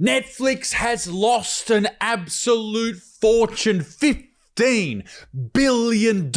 Netflix has lost an absolute fortune, $15 billion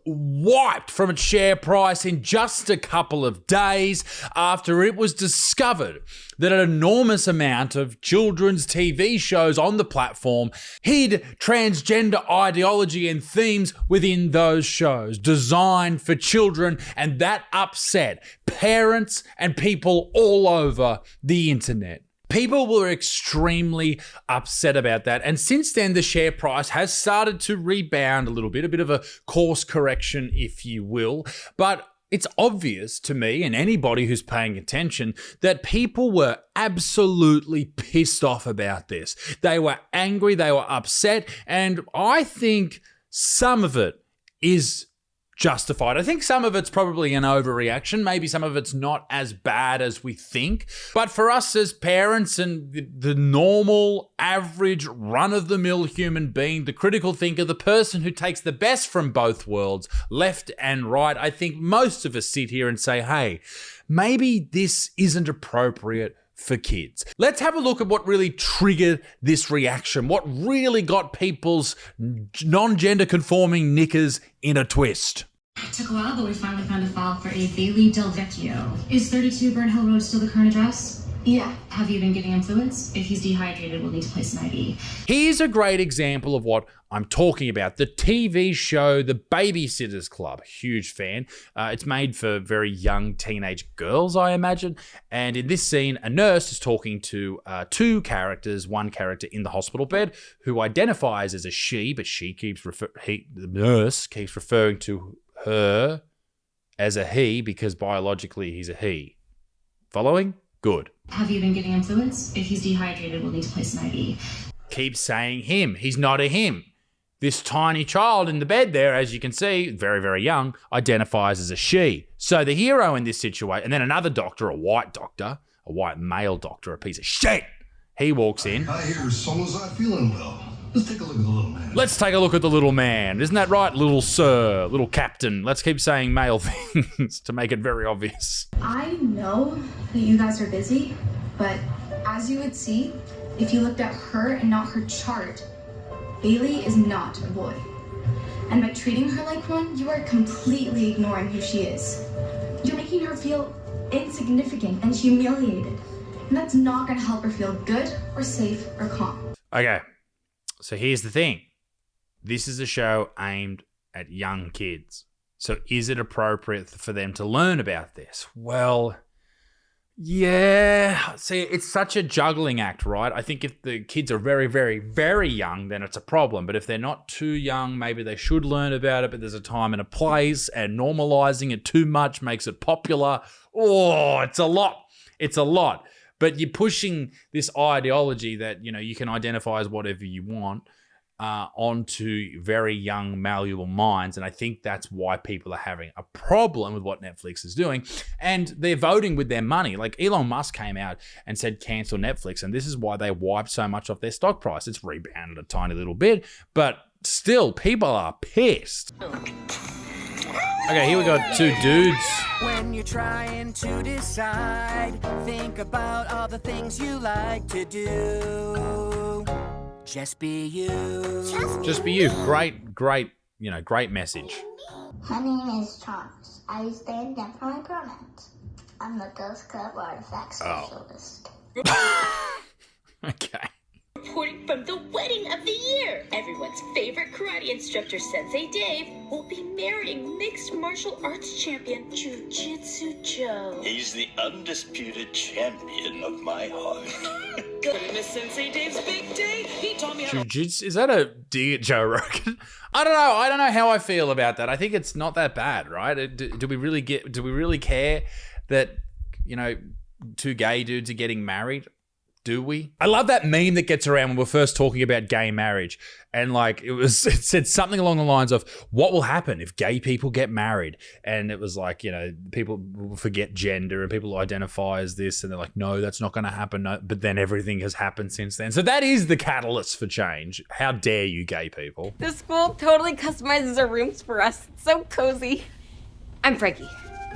wiped from its share price in just a couple of days after it was discovered that an enormous amount of children's TV shows on the platform hid transgender ideology and themes within those shows designed for children, and that upset parents and people all over the internet. People were extremely upset about that. And since then, the share price has started to rebound a little bit, a bit of a course correction, if you will. But it's obvious to me and anybody who's paying attention that people were absolutely pissed off about this. They were angry, they were upset, and I think some of it is justified. I think some of it's probably an overreaction. Maybe some of it's not as bad as we think. But for us as parents and the normal, average, run-of-the-mill human being, the critical thinker, the person who takes the best from both worlds, left and right, I think most of us sit here and say, hey, maybe this isn't appropriate for kids. Let's have a look at what really triggered this reaction, what really got people's non-gender conforming knickers in a twist. It took a while, but we finally found a file for a Bailey Del Vecchio. Is 32 Burn Hill Road still the current address? Yeah. Have you been giving him fluids? If he's dehydrated, we'll need to place an IV. Here's a great example of what I'm talking about. The TV show, The Babysitters Club. Huge fan. It's made for very young teenage girls, I imagine. And in this scene, a nurse is talking to two characters, one character in the hospital bed who identifies as a she, but the nurse keeps referring to her as a he because biologically he's a he. Following? Good. Have you been giving him fluids? If he's dehydrated, we'll need to place an IV. Keep saying him. He's not a him. This tiny child in the bed there, as you can see, very, very young, identifies as a she. So the hero in this situation, and then another doctor, a white male doctor, a piece of shit, he walks in. I hear someone's not feeling well. Let's take a look at the little man. Let's take a look at the little man. Isn't that right, little sir, little captain? Let's keep saying male things to make it very obvious. I know that you guys are busy, but as you would see, if you looked at her and not her chart, Bailey is not a boy. And by treating her like one, you are completely ignoring who she is. You're making her feel insignificant and humiliated. And that's not going to help her feel good or safe or calm. Okay. So here's the thing. This is a show aimed at young kids. So is it appropriate for them to learn about this? Well, yeah. See, it's such a juggling act, right? I think if the kids are very, very, very young, then it's a problem. But if they're not too young, maybe they should learn about it, but there's a time and a place, and normalizing it too much makes it popular. Oh, it's a lot. It's a lot. But you're pushing this ideology that, you know, you can identify as whatever you want onto very young, malleable minds. And I think that's why people are having a problem with what Netflix is doing. And they're voting with their money. Like Elon Musk came out and said, cancel Netflix. And this is why they wiped so much off their stock price. It's rebounded a tiny little bit, but still people are pissed. Okay, here we got two dudes. When you're trying to decide, think about all the things you like to do. Just be you. Just be you. Great, great message. My name is Charles. I stand up for my pronouns. I'm the Ghost Club artifact specialist. Okay. Reporting from the wedding of the year. Everyone's favorite karate instructor, Sensei Dave, will be marrying mixed martial arts champion Jiu-Jitsu Joe. He's the undisputed champion of my heart. Goodness, Sensei Dave's big day. He taught me how to... Jiu-Jitsu? Is that a dig at Joe Rogan? I don't know how I feel about that. I think it's not that bad, right? Do we really care that, you know, two gay dudes are getting married? Do we? I love that meme that gets around when we're first talking about gay marriage. And like, it said something along the lines of, what will happen if gay people get married? And it was like, you know, people will forget gender and people identify as this. And they're like, no, that's not going to happen. No. But then everything has happened since then. So that is the catalyst for change. How dare you gay people? The school totally customizes our rooms for us. It's so cozy. I'm Frankie.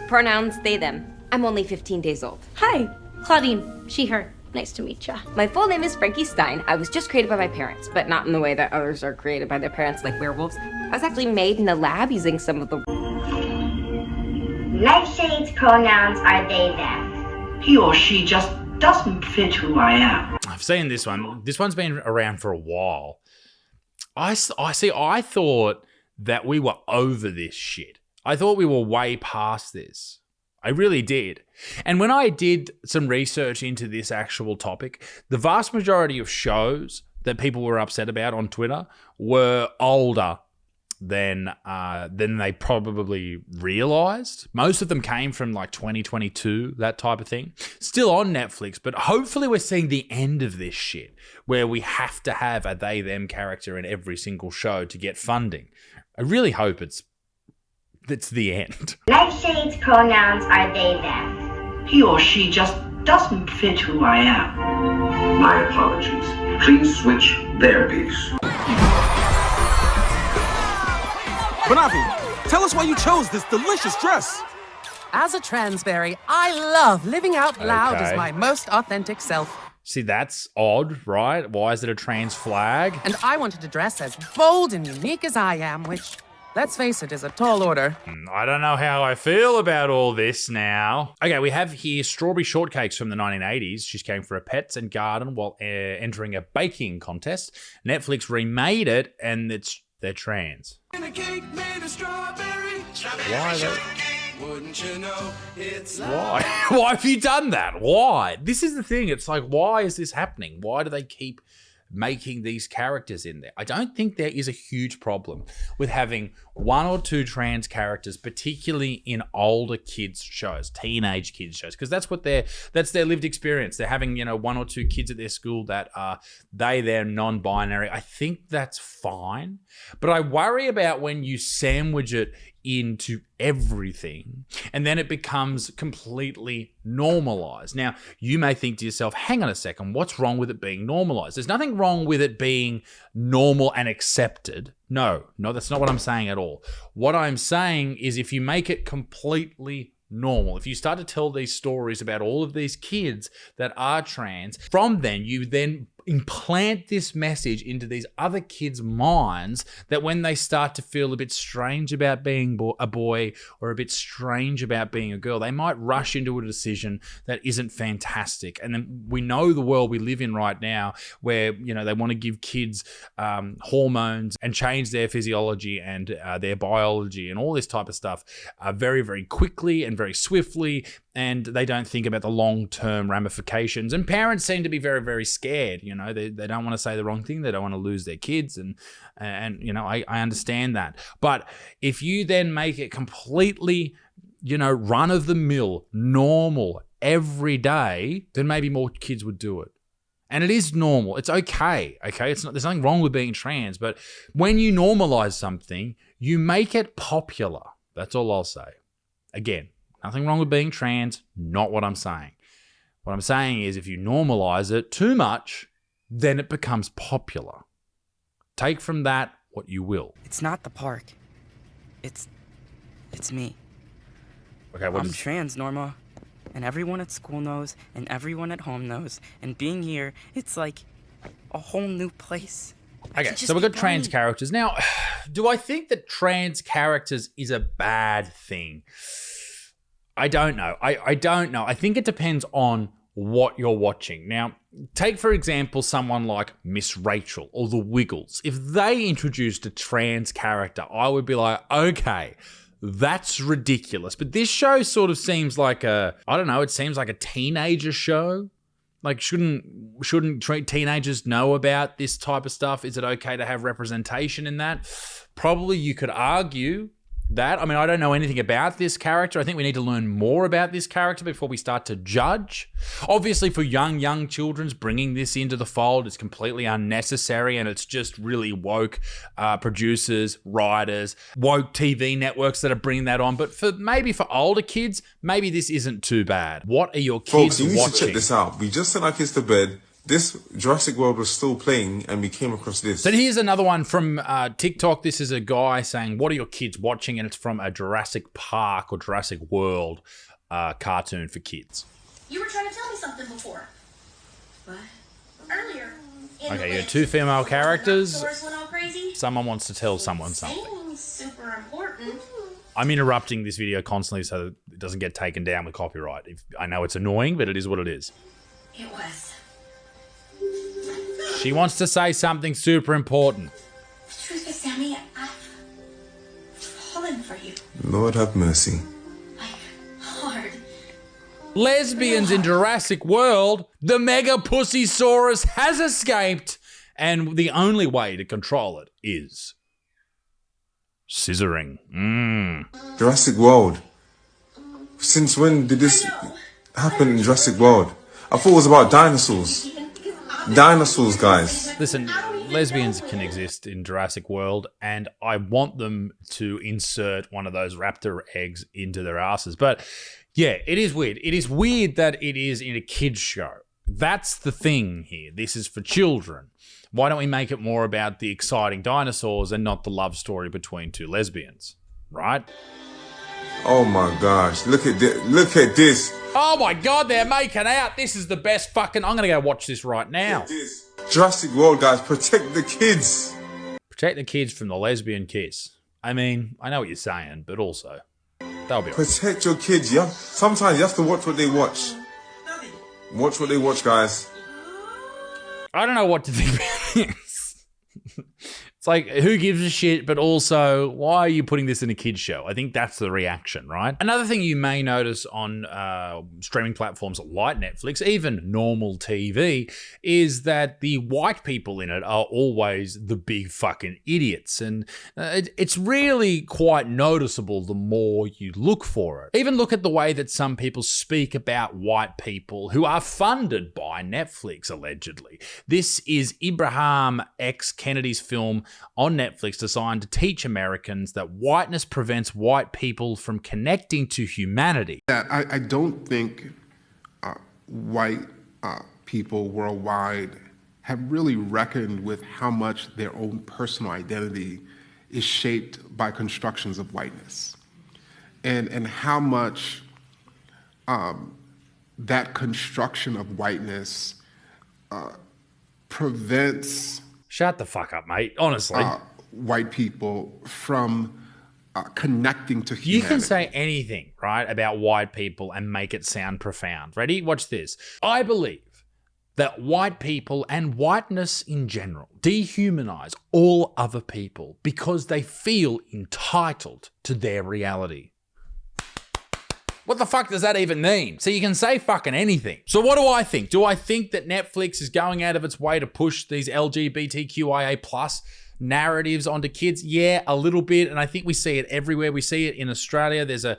Pronouns they, them. I'm only 15 days old. Hi, Claudine, she, her. Nice to meet ya. My full name is Frankie Stein. I was just created by my parents, but not in the way that others are created by their parents, like werewolves. I was actually made in the lab using some of the... Nightshade's pronouns are they, them. He or she just doesn't fit who I am. I've seen this one. This one's been around for a while. I thought that we were over this shit. I thought we were way past this. I really did. And when I did some research into this actual topic, the vast majority of shows that people were upset about on Twitter were older than they probably realized. Most of them came from like 2022, that type of thing. Still on Netflix, but hopefully we're seeing the end of this shit where we have to have a they-them character in every single show to get funding. I really hope it's the end. Nightshade's pronouns are they, them. He or she just doesn't fit who I am. My apologies. Please switch therapies. Banavi, tell us why you chose this delicious dress. As a transberry, I love living out loud as my most authentic self. See, that's odd, right? Why is it a trans flag? And I wanted to dress as bold and unique as I am, which, let's face it, is a tall order. I don't know how I feel about all this now. Okay, we have here strawberry shortcakes from the 1980s. She's going for a pets and garden while entering a baking contest. Netflix remade it, and they're trans. Why Why have you done that? Why? This is the thing. It's like, why is this happening? Why do they keep making these characters in there? I don't think there is a huge problem with having one or two trans characters, particularly in older kids shows, teenage kids shows, because that's their lived experience. They're having, one or two kids at their school that are they're non-binary. I think that's fine, but I worry about when you sandwich it into everything and then it becomes completely normalized. Now, you may think to yourself, hang on a second, what's wrong with it being normalized? There's nothing wrong with it being normal and accepted. No, that's not what I'm saying at all. What I'm saying is if you make it completely normal, if you start to tell these stories about all of these kids that are trans, from then you then implant this message into these other kids' minds that when they start to feel a bit strange about being a boy or a bit strange about being a girl, they might rush into a decision that isn't fantastic. And then we know the world we live in right now where, they want to give kids hormones and change their physiology and their biology and all this type of stuff very, very quickly and very swiftly. And they don't think about the long-term ramifications. And parents seem to be very, very scared. They don't want to say the wrong thing. They don't want to lose their kids. And I understand that. But if you then make it completely, run-of-the-mill, normal, every day, then maybe more kids would do it. And it is normal. It's okay. There's nothing wrong with being trans. But when you normalize something, you make it popular. That's all I'll say. Again, nothing wrong with being trans, not what I'm saying. What I'm saying is if you normalize it too much, then it becomes popular. Take from that what you will. It's not the park. It's me. Okay, I'm trans, Norma. And everyone at school knows, and everyone at home knows. And being here, it's like a whole new place. Okay, so we've got trans characters. Now, do I think that trans characters is a bad thing? I don't know. I don't know. I think it depends on what you're watching. Now, take, for example, someone like Miss Rachel or The Wiggles. If they introduced a trans character, I would be like, okay, that's ridiculous. But this show sort of seems like it seems like a teenager show. Like, shouldn't teenagers know about this type of stuff? Is it okay to have representation in that? Probably you could argue that. I mean, I don't know anything about this character. I think we need to learn more about this character before we start to judge. Obviously, for young children, bringing this into the fold is completely unnecessary, and it's just really woke producers, writers, woke TV networks that are bringing that on. But for older kids, maybe this isn't too bad. What are your kids watching? Folks, you need to check this out. We just sent our kids to bed. This Jurassic World was still playing and we came across this. So here's another one from TikTok. This is a guy saying, what are your kids watching? And it's from a Jurassic Park or Jurassic World cartoon for kids. You were trying to tell me something before. Earlier. Okay, you got two female characters. Someone wants to tell someone something. Super important. I'm interrupting this video constantly so that it doesn't get taken down with copyright. I know it's annoying, but it is what it is. It was. She wants to say something super important. The truth is, Sammy, I've fallen for you. Lord have mercy. Hard. Lesbians in Jurassic World, the mega pussysaurus has escaped, and the only way to control it is scissoring. Jurassic World. Since when did this happen in Jurassic World? I thought it was about dinosaurs. Dinosaurs, guys. Listen, lesbians can exist in Jurassic World, and I want them to insert one of those raptor eggs into their asses. But yeah, it is weird. It is weird that it is in a kid's show. That's the thing here. This is for children. Why don't we make it more about the exciting dinosaurs and not the love story between two lesbians, right? Oh my gosh, look at this. Look at this. Oh my God, they're making out. This is the best fucking... I'm going to go watch this right now. Jurassic World, guys, protect the kids. Protect the kids from the lesbian kiss. I mean, I know what you're saying, but also, they'll be... Protect your kids. Sometimes you have to watch what they watch. Watch what they watch, guys. I don't know what to think about this. It's like, who gives a shit, but also, why are you putting this in a kid's show? I think that's the reaction, right? Another thing you may notice on streaming platforms like Netflix, even normal TV, is that the white people in it are always the big fucking idiots. And it's really quite noticeable the more you look for it. Even look at the way that some people speak about white people who are funded by Netflix, allegedly. This is Ibrahim X. Kennedy's film on Netflix designed to teach Americans that whiteness prevents white people from connecting to humanity. I don't think white people worldwide have really reckoned with how much their own personal identity is shaped by constructions of whiteness, and how much that construction of whiteness prevents... Shut the fuck up, mate. Honestly. White people from connecting to humanity. You can say anything, right, about white people and make it sound profound. Ready? Watch this. I believe that white people and whiteness in general dehumanize all other people because they feel entitled to their reality. What the fuck does that even mean? So you can say fucking anything. So what do I think? Do I think that Netflix is going out of its way to push these LGBTQIA+ narratives onto kids? Yeah, a little bit, and I think we see it everywhere. We see it in Australia. There's a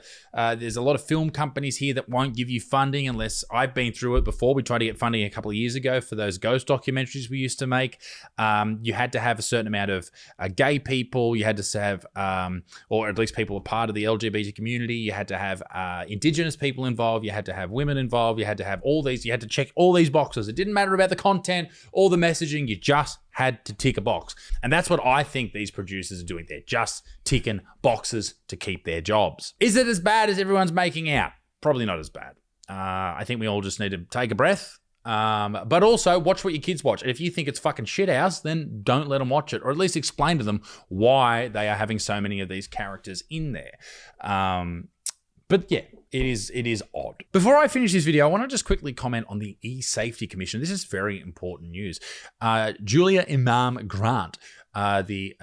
lot of film companies here that won't give you funding unless... I've been through it before. We tried to get funding a couple of years ago for those ghost documentaries we used to make. You had to have a certain amount of gay people. You had to have, or at least people a part of the LGBT community. You had to have Indigenous people involved. You had to have women involved. You had to have all these. You had to check all these boxes. It didn't matter about the content or the messaging. You just had to tick a box. And that's what I think these producers are doing. They're just ticking boxes to keep their jobs. Is it as bad as everyone's making out? Probably not as bad. I think we all just need to take a breath. But also watch what your kids watch. And if you think it's fucking shithouse, then don't let them watch it, or at least explain to them why they are having so many of these characters in there. But yeah, it is odd. Before I finish this video, I want to just quickly comment on the E-Safety Commission. This is very important news. Julia Imam Grant,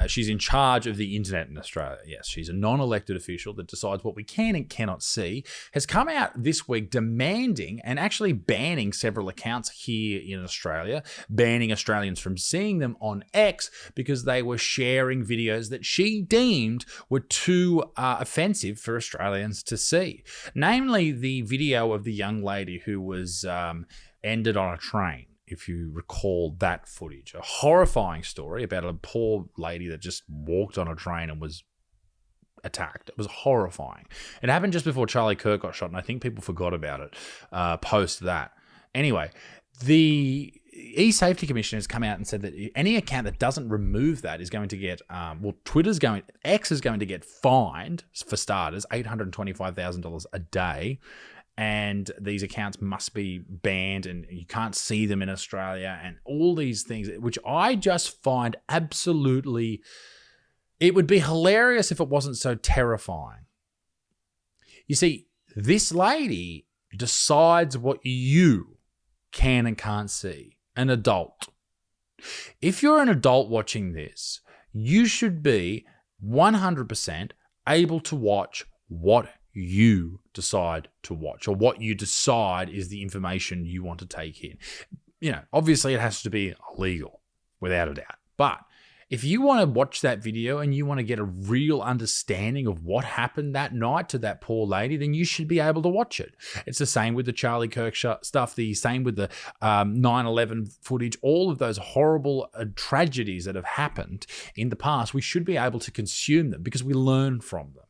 she's in charge of the internet in Australia. Yes, she's a non-elected official that decides what we can and cannot see, has come out this week demanding and actually banning several accounts here in Australia, banning Australians from seeing them on X because they were sharing videos that she deemed were too offensive for Australians to see. Namely, the video of the young lady who was ended on a train. If you recall that footage, a horrifying story about a poor lady that just walked on a train and was attacked. It was horrifying. It happened just before Charlie Kirk got shot, and I think people forgot about it post that. Anyway, the E-Safety Commission has come out and said that any account that doesn't remove that is going to get, X is going to get fined, for starters, $825,000 a day. and these accounts must be banned and you can't see them in Australia and all these things, which I just find absolutely, it would be hilarious if it wasn't so terrifying. You see, this lady decides what you can and can't see, an adult. If you're an adult watching this, you should be 100% able to watch what you decide to watch, or what you decide is the information you want to take in. You know, obviously it has to be legal, without a doubt. But if you want to watch that video and you want to get a real understanding of what happened that night to that poor lady, then you should be able to watch it. It's the same with the Charlie Kirk stuff, the same with the 9/11 footage, all of those horrible tragedies that have happened in the past. We should be able to consume them because we learn from them.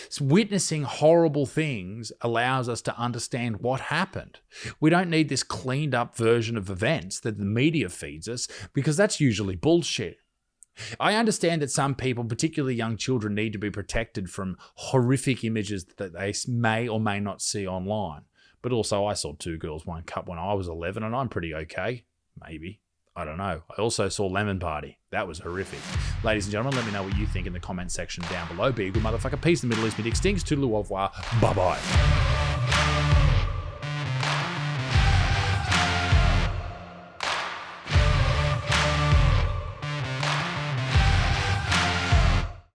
So witnessing horrible things allows us to understand what happened. We don't need this cleaned up version of events that the media feeds us, because that's usually bullshit. I understand that some people, particularly young children, need to be protected from horrific images that they may or may not see online. But also, I saw 2 Girls, 1 Cup when I was 11, and I'm pretty okay. Maybe. I don't know. I also saw Lemon Party. That was horrific. Ladies and gentlemen, let me know what you think in the comment section down below. Be a good motherfucker. Peace in the Middle East. Be extinct. Toodaloo au revoir. Bye-bye.